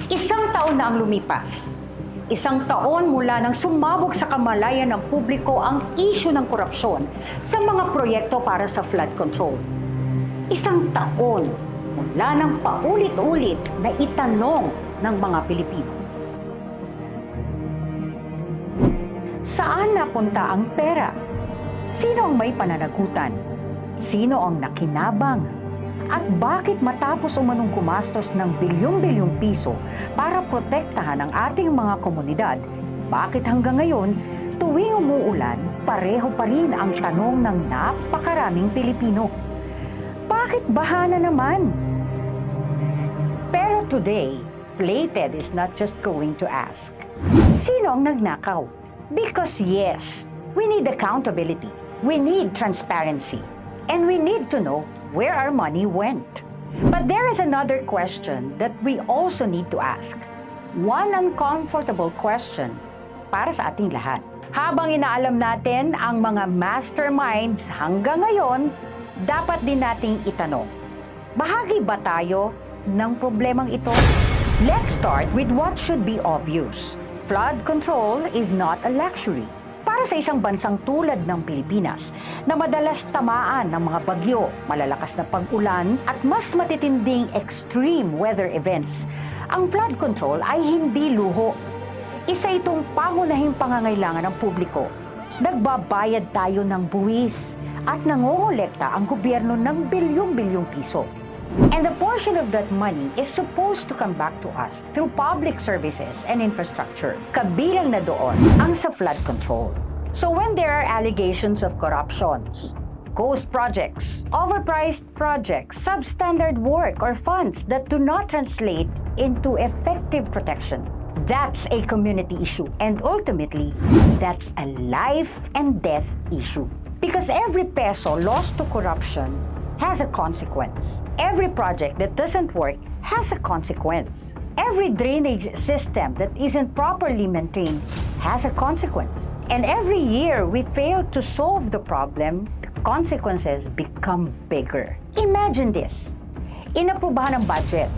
Isang taon na ang lumipas. Isang taon mula nang sumabog sa kamalayan ng publiko ang isyu ng korupsyon sa mga proyekto para sa flood control. Isang taon mula nang paulit-ulit na itanong ng mga Pilipino. Saan napunta ang pera? Sino ang may pananagutan? Sino ang nakinabang? At bakit matapos umanong gumastos ng bilyong-bilyong piso para protektahan ang ating mga komunidad, bakit hanggang ngayon, tuwing umuulan, pareho pa rin ang tanong ng napakaraming Pilipino? Bakit baha na naman? Pero today, Plated is not just going to ask, sino ang nagnakaw? Because yes, we need accountability, we need transparency, and we need to know where our money went. But there is another question that we also need to ask. One uncomfortable question para sa ating lahat. Habang inaalam natin ang mga masterminds hanggang ngayon, dapat din nating itanong, bahagi ba tayo ng problemang ito? Let's start with what should be obvious. Flood control is not a luxury. Para sa isang bansang tulad ng Pilipinas na madalas tamaan ng mga bagyo, malalakas na pag-ulan at mas matitinding extreme weather events, ang flood control ay hindi luho. Isa itong pangunahing pangangailangan ng publiko. Nagbabayad tayo ng buwis at nangongolekta ang gobyerno ng bilyong-bilyong piso. And a portion of that money is supposed to come back to us through public services and infrastructure. Kabilang na doon ang sa flood control. So when there are allegations of corruptions, ghost projects, overpriced projects, substandard work, or funds that do not translate into effective protection, that's a community issue. And ultimately, that's a life and death issue. Because every peso lost to corruption has a consequence. Every project that doesn't work has a consequence. Every drainage system that isn't properly maintained has a consequence. And every year we fail to solve the problem, the consequences become bigger. Imagine this. Inaprubahan ang budget,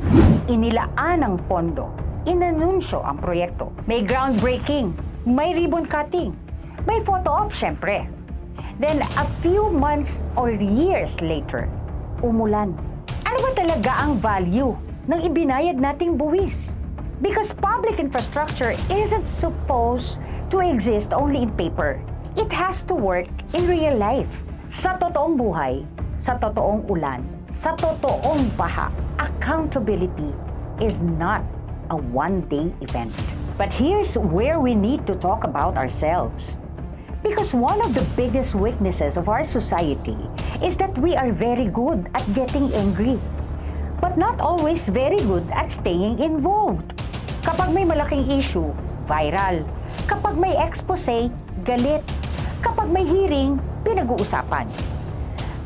inilaan ang pondo, inanunsyo ang proyekto, may groundbreaking, may ribbon cutting, may photo op syempre. Then, a few months or years later, umulan. Ano ba talaga ang value ng ibinayad nating buwis? Because public infrastructure isn't supposed to exist only in paper. It has to work in real life. Sa totoong buhay, sa totoong ulan, sa totoong baha, accountability is not a one-day event. But here's where we need to talk about ourselves. Because one of the biggest weaknesses of our society is that we are very good at getting angry, but not always very good at staying involved. Kapag may malaking issue, viral. Kapag may expose, galit. Kapag may hearing, pinag-uusapan.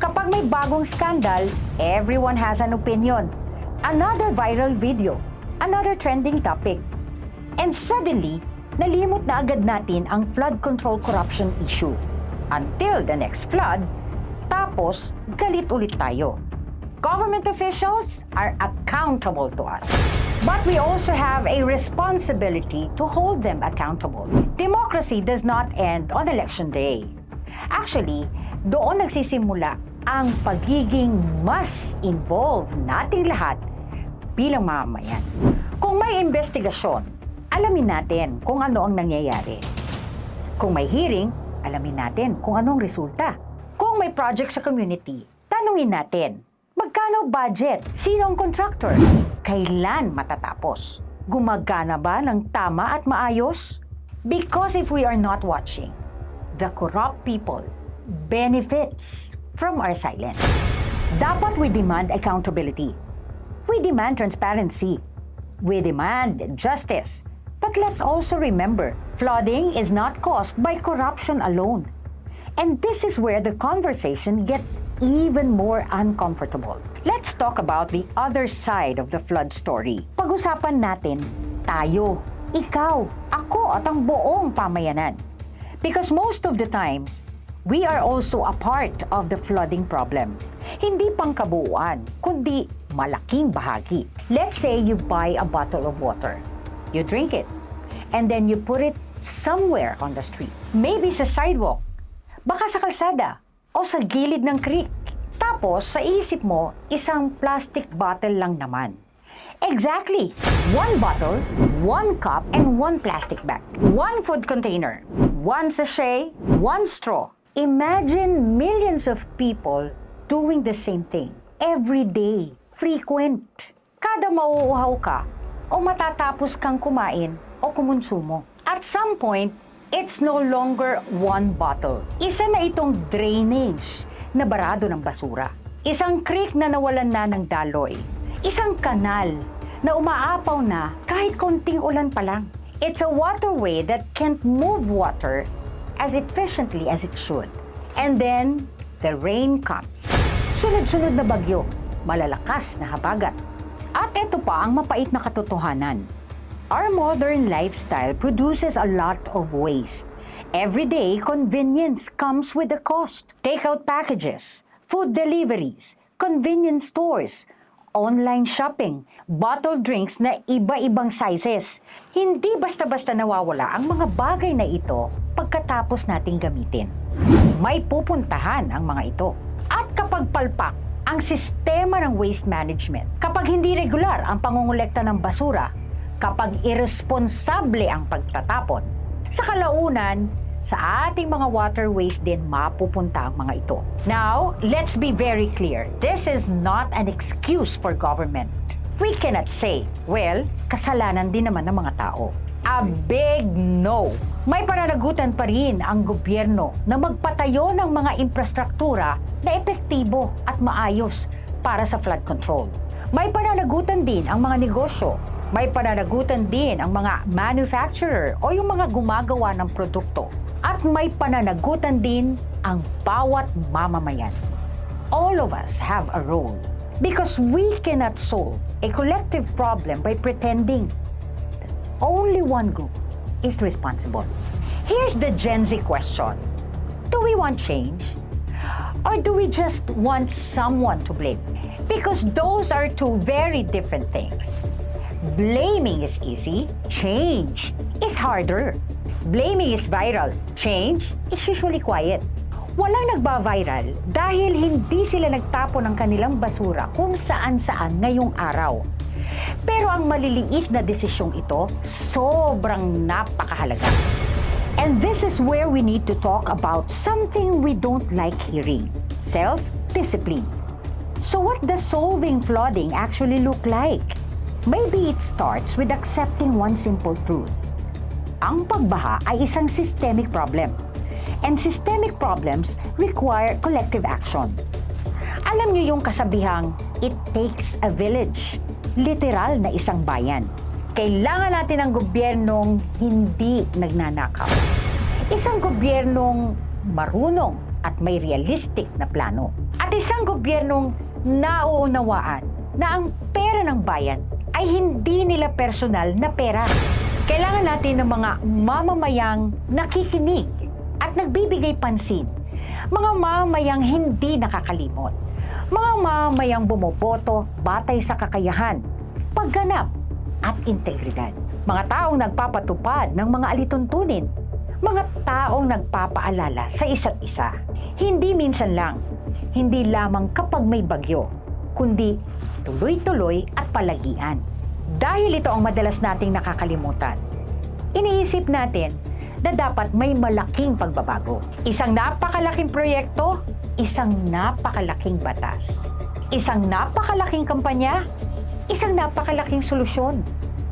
Kapag may bagong scandal, everyone has an opinion. Another viral video, another trending topic. And suddenly, nalimot na agad natin ang flood control corruption issue. Until the next flood, tapos galit ulit tayo. Government officials are accountable to us. But we also have a responsibility to hold them accountable. Democracy does not end on election day. Actually, doon nagsisimula ang pagiging mas involved nating lahat bilang mamamayan. Kung may investigasyon, alamin natin kung ano ang nangyayari. Kung may hearing, alamin natin kung anong resulta. Kung may project sa community, tanungin natin, magkano budget? Sino ang contractor? Kailan matatapos? Gumagana ba ng tama at maayos? Because if we are not watching, the corrupt people benefits from our silence. Dapat we demand accountability. We demand transparency. We demand justice. But let's also remember, flooding is not caused by corruption alone. And this is where the conversation gets even more uncomfortable. Let's talk about the other side of the flood story. Pag-usapan natin, tayo, ikaw, ako at ang buong pamayanan. Because most of the times, we are also a part of the flooding problem. Hindi pangkabuuan, kundi malaking bahagi. Let's say you buy a bottle of water. You drink it. And then you put it somewhere on the street. Maybe sa sidewalk. Baka sa kalsada. O sa gilid ng creek. Tapos, sa isip mo, isang plastic bottle lang naman. Exactly. One bottle, one cup, and one plastic bag. One food container, one sachet, one straw. Imagine millions of people doing the same thing. Every day. Frequent. Kada mauuhaw ka, o matatapos kang kumain o kumonsumo. At some point, it's no longer one bottle. Isa na itong drainage na barado ng basura. Isang creek na nawalan na ng daloy. Isang kanal na umaapaw na kahit konting ulan pa lang. It's a waterway that can't move water as efficiently as it should. And then, the rain comes. Sunod-sunod na bagyo, malalakas na habagat. At ito pa ang mapait na katotohanan. Our modern lifestyle produces a lot of waste. Every day, convenience comes with a cost. Takeout packages, food deliveries, convenience stores, online shopping, bottled drinks na iba-ibang sizes. Hindi basta-basta nawawala ang mga bagay na ito pagkatapos nating gamitin. May pupuntahan ang mga ito. At kapag palpak ang sistema ng waste management, kapag hindi regular ang pangongolekta ng basura, kapag irresponsable ang pagtatapon, sa kalaunan, sa ating mga waterways din mapupunta ang mga ito. Now, let's be very clear. This is not an excuse for government. We cannot say, well, kasalanan din naman ng mga tao. A big no! May pananagutan pa rin ang gobyerno na magpatayo ng mga infrastruktura na epektibo at maayos para sa flood control. May pananagutan din ang mga negosyo. May pananagutan din ang mga manufacturer o yung mga gumagawa ng produkto. At may pananagutan din ang bawat mamamayan. All of us have a role because we cannot solve a collective problem by pretending that only one group is responsible. Here's the Gen Z question. Do we want change? Or do we just want someone to blame? Because those are two very different things. Blaming is easy, change is harder. Blaming is viral, change is usually quiet. Walang nagba-viral dahil hindi sila nagtapon ng kanilang basura kung saan-saan ngayong araw. Pero ang maliliit na desisyong ito, sobrang napakahalaga. And this is where we need to talk about something we don't like hearing, self-discipline. So what does solving flooding actually look like? Maybe it starts with accepting one simple truth. Ang pagbaha ay isang systemic problem. And systemic problems require collective action. Alam niyo yung kasabihang, it takes a village. Literal na isang bayan. Kailangan natin ng gobyernong hindi nagnanakaw. Isang gobyernong marunong at may realistic na plano. At isang gobyernong nauunawaan na ang pera ng bayan ay hindi nila personal na pera. Kailangan natin ng mga mamamayang nakikinig at nagbibigay pansin. Mga mamamayang hindi nakakalimot. Mga mamamayang bumoboto batay sa kakayahan, pagganap at integridad. Mga taong nagpapatupad ng mga alituntunin. Mga taong nagpapaalala sa isa't isa. Hindi minsan lang, hindi lamang kapag may bagyo, kundi tuloy-tuloy at palagian. Dahil ito ang madalas nating nakakalimutan, iniisip natin na dapat may malaking pagbabago. Isang napakalaking proyekto, isang napakalaking batas. Isang napakalaking kampanya, isang napakalaking solusyon.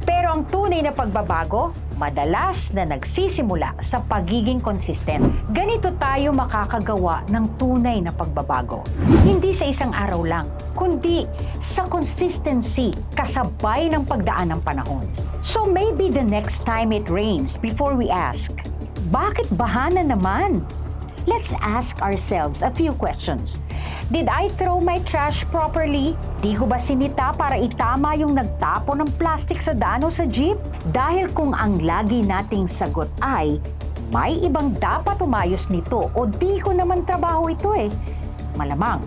Pero ang tunay na pagbabago, madalas na nagsisimula sa pagiging consistent. Ganito tayo makakagawa ng tunay na pagbabago. Hindi sa isang araw lang, kundi sa consistency kasabay ng pagdaan ng panahon. So maybe the next time it rains, before we ask, bakit baha na naman? Let's ask ourselves a few questions. Did I throw my trash properly? Di ko ba sinita para itama yung nagtapon ng plastic sa daan o sa jeep? Dahil kung ang lagi nating sagot ay, may ibang dapat umayos nito o di ko naman trabaho ito malamang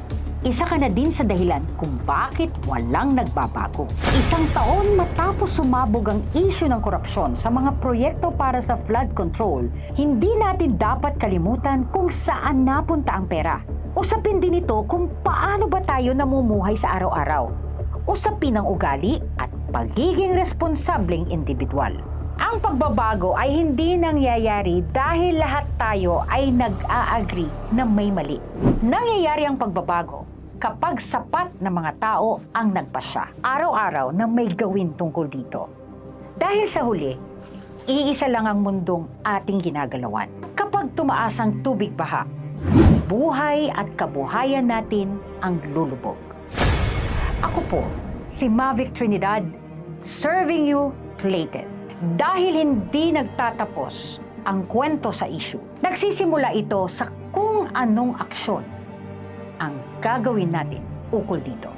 Isa ka na din sa dahilan kung bakit walang nagbabago. Isang taon matapos sumabog ang isyu ng korupsyon sa mga proyekto para sa flood control, hindi natin dapat kalimutan kung saan napunta ang pera. Usapin din ito kung paano ba tayo namumuhay sa araw-araw. Usapin ang ugali at pagiging responsableng individual. Ang pagbabago ay hindi nangyayari dahil lahat tayo ay nag-a-agree na may mali. Nangyayari ang pagbabago kapag sapat na mga tao ang nagpasya araw-araw na may gawin tungkol dito. Dahil sa huli, iisa lang ang mundong ating ginagalawan. Kapag tumaas ang tubig baha, buhay at kabuhayan natin ang lulubog. Ako po, si Mavic Trinidad, serving you plated. Dahil hindi nagtatapos ang kwento sa issue, nagsisimula ito sa kung anong aksyon ang gagawin natin ukol dito.